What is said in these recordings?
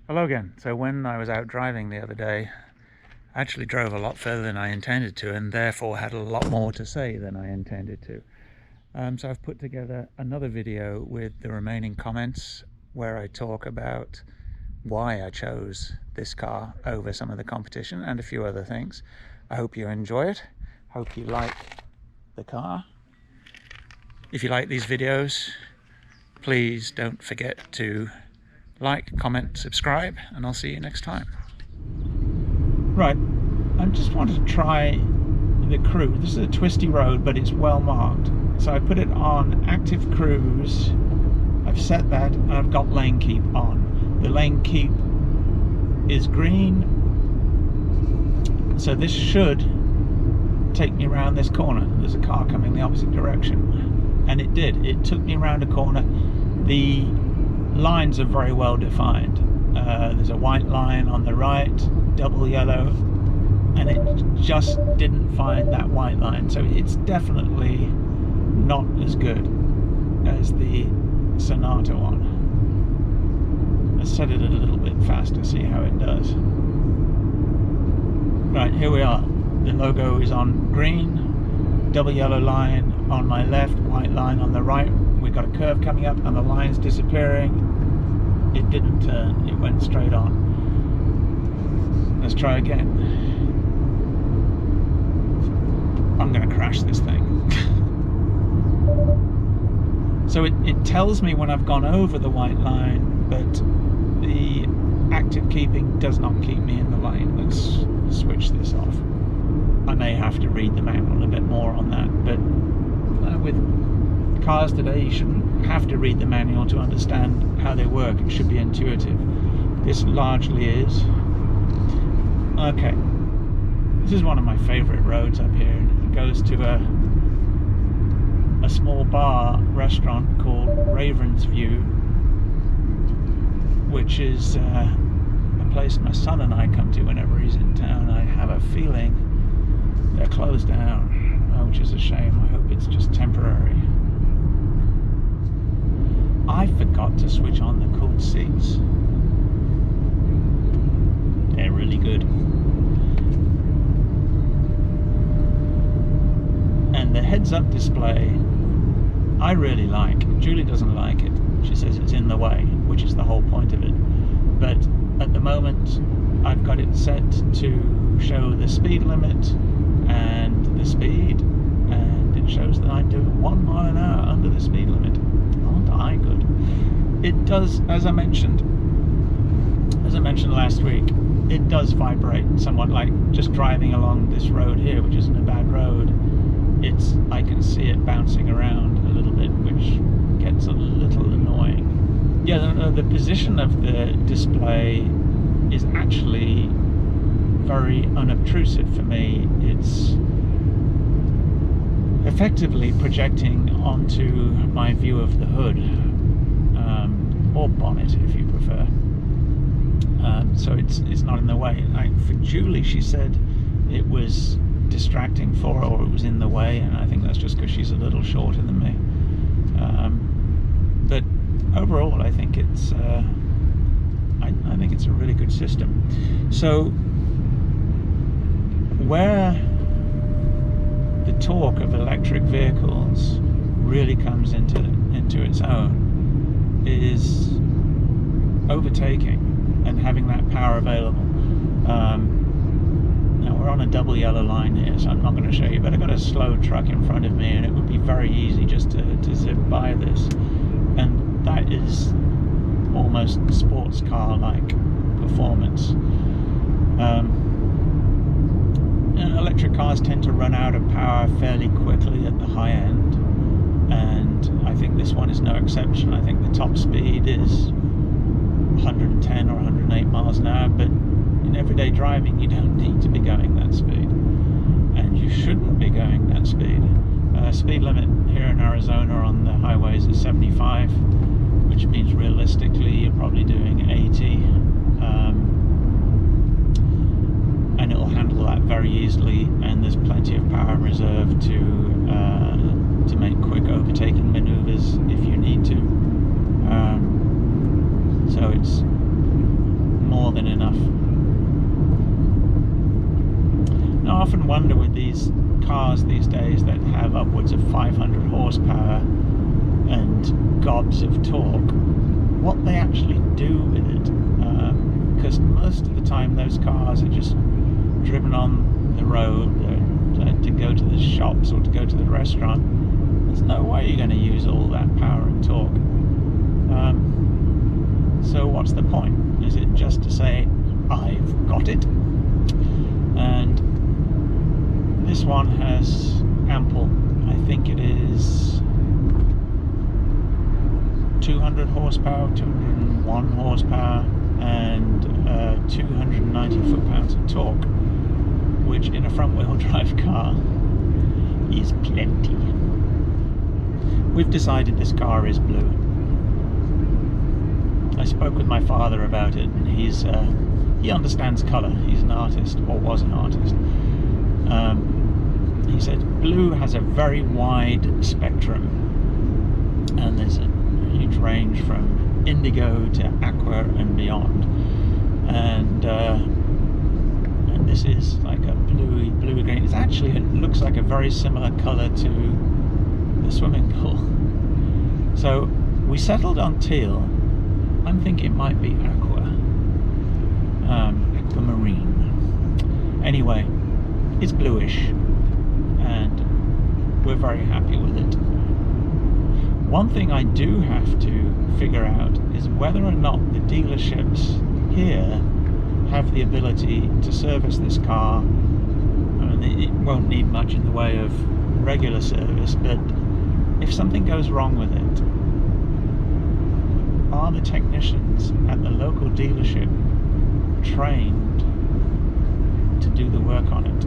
Hello again. So when I was out driving the other day, I actually drove a lot further than I intended to, and therefore had a lot more to say than I intended to. So I've put together another video with the remaining comments where I talk about why I chose this car over some of the competition and a few other things. I hope you enjoy it. Hope you like the car. If you like these videos, please don't forget to like, comment, subscribe, and I'll see you next time. Right, I just wanted to try the cruise. This is a twisty road, but it's well marked. So I put it on active cruise. I've set that, and I've got lane keep on. The lane keep is green, so this should take me around this corner. There's a car coming the opposite direction, and it did. It took me around a corner. The lines are very well defined. There's a white line on the right, double yellow, and it just didn't find that white line. So it's definitely not as good as the Sonata one. Let's set it a little bit faster, see how it does. Right, here we are. The logo is on green, double yellow line on my left, white line on the right. We've got a curve coming up and the line's disappearing. It didn't turn, it went straight on. Let's try again. I'm going to crash this thing. So it tells me when I've gone over the white line, but the active keeping does not keep me in the lane. Let's switch this off. I may have to read the manual a bit more on that, but with cars today, you shouldn't have to read the manual to understand how they work. It should be intuitive. This largely is. Okay, this is one of my favorite roads up here. It goes to a small bar restaurant called Ravensview, which is a place my son and I come to whenever he's in town. I have a feeling they're closed down, which is a shame. I hope it's just temporary. I forgot to switch on the cooled seats. They're really good. And the heads-up display, I really like. Julie doesn't like it. She says it's in the way, which is the whole point of it. But at the moment, I've got it set to show the speed limit and the speed, and it shows that I'm doing 1 mile an hour under the speed limit. Aren't I good? It does, as I mentioned last week, it does vibrate somewhat, like just driving along this road here, which isn't a bad road. I can see it bouncing around a little bit, which gets a little annoying. Yeah, the position of the display is actually very unobtrusive for me. It's effectively projecting onto my view of the hood, or bonnet if you prefer. So it's not in the way. For Julie, she said it was distracting for her, or it was in the way, and I think that's just because she's a little shorter than me. But overall, I think it's I think it's a really good system. So where the torque of electric vehicles really comes into its own is overtaking and having that power available. Now we're on a double yellow line here, so I'm not going to show you, but I've got a slow truck in front of me, and it would be very easy just to zip by this, and that is almost sports car like performance. Electric cars tend to run out of power fairly quickly at the high end, and I think this one is no exception. I think the top speed is 110 or 108 miles an hour, but in everyday driving you don't need to be going that speed, and you shouldn't be going that speed. Speed limit here in Arizona on the highways is 75, which means realistically you're probably doing 80, and it'll handle that very easily, and there's plenty of power in reserve to make quick overtaking maneuvers if you need to. So it's often wonder with these cars these days that have upwards of 500 horsepower and gobs of torque, what they actually do with it. Because most of the time those cars are just driven on the road to go to the shops or to go to the restaurant. There's no way you're going to use all that power and torque. So what's the point? Is it just to say, I've got it? And this one has ample, I think it is 200 horsepower, 201 horsepower, and 290 foot-pounds of torque, which in a front-wheel drive car is plenty. We've decided this car is blue. I spoke with my father about it, and he understands colour. He's an artist, or was an artist. He said blue has a very wide spectrum, and there's a huge range from indigo to aqua and beyond. And this is like a bluey green. It's actually, it looks like a very similar colour to the swimming pool. So we settled on teal. I'm thinking it might be aquamarine. Anyway, it's bluish, and we're very happy with it. One thing I do have to figure out is whether or not the dealerships here have the ability to service this car. I mean, it won't need much in the way of regular service, but if something goes wrong with it, are the technicians at the local dealership trained to do the work on it?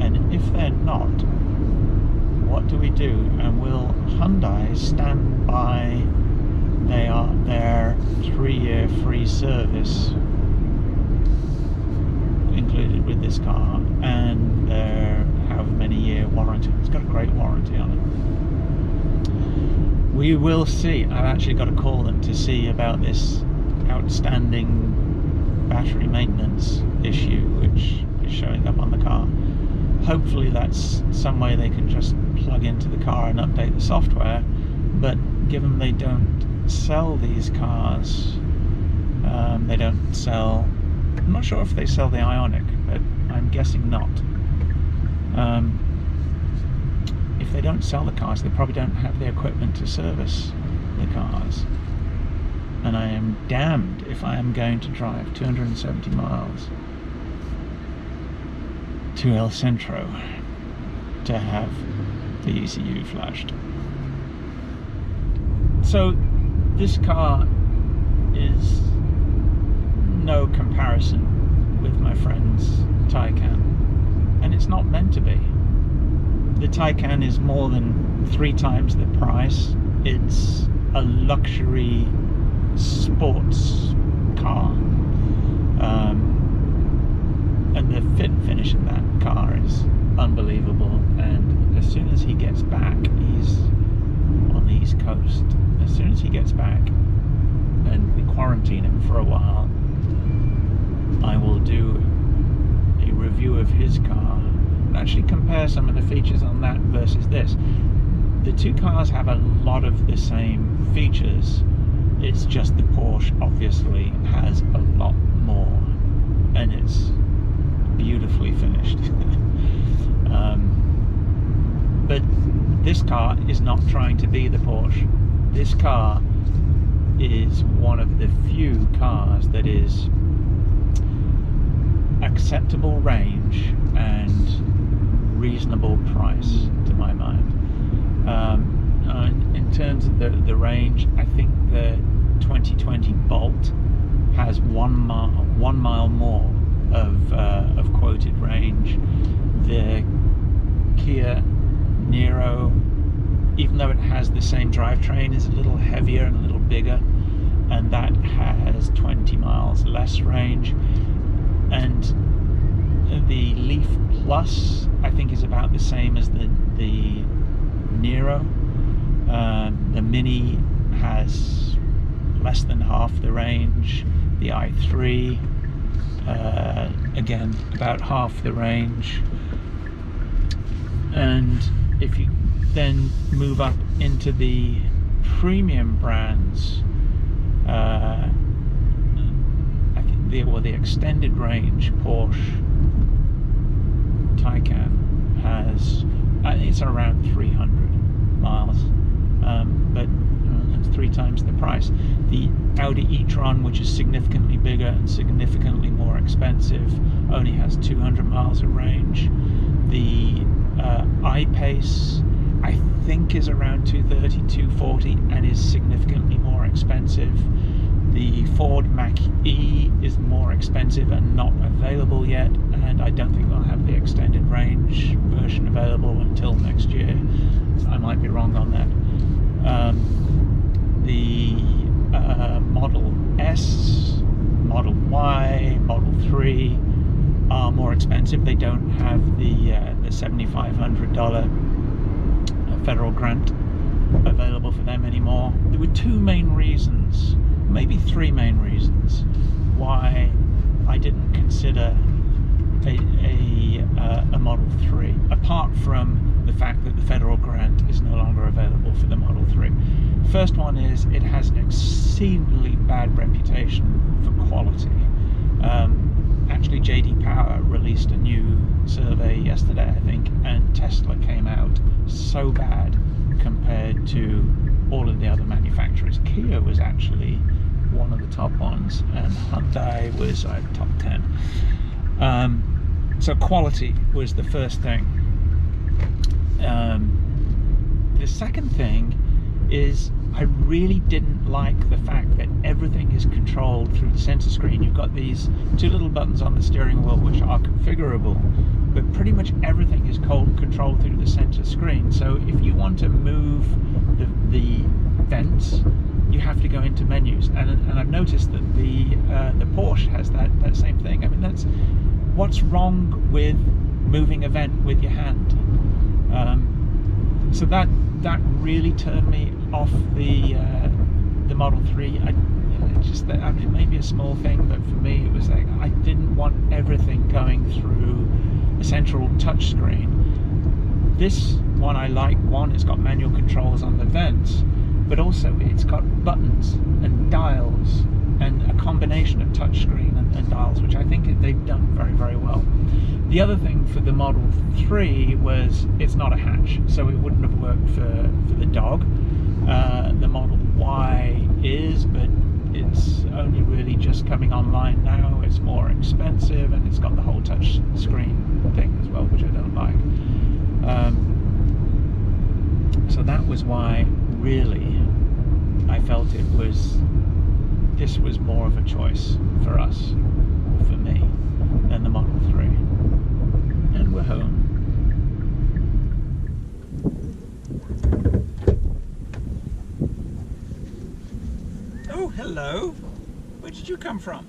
And if they're not, what do we do? And will Hyundai stand by their 3-year free service included with this car, and their however many year warranty? It's got a great warranty on it. We will see. I've actually got to call them to see about this outstanding battery maintenance issue which is showing up on the car. Hopefully that's some way they can just plug into the car and update the software, but given they don't sell these cars, they don't sell, I'm not sure if they sell the Ioniq, but I'm guessing not. If they don't sell the cars, they probably don't have the equipment to service the cars. And I am damned if I am going to drive 270 miles to El Centro to have the ECU flashed. So this car is no comparison with my friend's Taycan, and it's not meant to be. The Taycan is more than 3 times the price. It's a luxury sports car, and the fit and finish in that car is unbelievable. And as soon as he gets back, he's on the East Coast, as soon as he gets back and we quarantine him for a while, I will do a review of his car and actually compare some of the features on that versus this. The two cars have a lot of the same features. It's just the Porsche obviously has a lot more, and it's beautifully finished. But this car is not trying to be the Porsche. This car is one of the few cars that is acceptable range and reasonable price to my mind. In terms of the range, I think the 2020 Bolt has 1 mile more of quoted range. The Kia Niro, even though it has the same drivetrain, is a little heavier and a little bigger, and that has 20 miles less range. And the Leaf Plus, I think, is about the same as the Niro. The Mini has less than half the range. The i3, again, about half the range. And if you then move up into the premium brands, the extended range Porsche Taycan has, it's around 300 miles, but that's 3 times the price. The Audi e-tron, which is significantly bigger and significantly more expensive, only has 200 miles of range. The I-Pace, I think, is around 230, 240 and is significantly more expensive. The Ford Mach-E is more expensive and not available yet, and I don't think they'll have the extended range version available until next year. So I might be wrong on that. The Model S, Model Y, Model 3 are more expensive. They don't have the $7,500 federal grant available for them anymore. There were 2 main reasons, maybe 3 main reasons, why I didn't consider a Model 3, apart from the fact that the federal grant is no longer available for the Model 3. First one is it has an exceedingly bad reputation for quality. Actually, JD Power released a new survey yesterday, I think, and Tesla came out so bad compared to all of the other manufacturers. Kia was actually one of the top ones, and Hyundai was top 10. So quality was the first thing. The second thing is I really didn't like the fact that everything is controlled through the center screen. You've got these 2 little buttons on the steering wheel which are configurable, but pretty much everything is controlled through the center screen. So if you want to move the vents, you have to go into menus, and I've noticed that the Porsche has that same thing. I mean, that's what's wrong with moving a vent with your hand. So that really turned me off the Model 3. I mean, maybe a small thing, but for me it was like I didn't want everything going through a central touch screen. This one I like. One, it's got manual controls on the vents, but also it's got buttons and dials and a combination of touchscreen and dials, which I think they've done very, very well. The other thing for the Model 3 was it's not a hatch, so it wouldn't have worked for the dog. The Model Y is, but it's only really just coming online now. It's more expensive, and it's got the whole touch screen thing as well, which I don't like. So that was why, really, I felt this was more of a choice for us, or for me, than the Model 3. And we're home. Oh, hello. Where did you come from?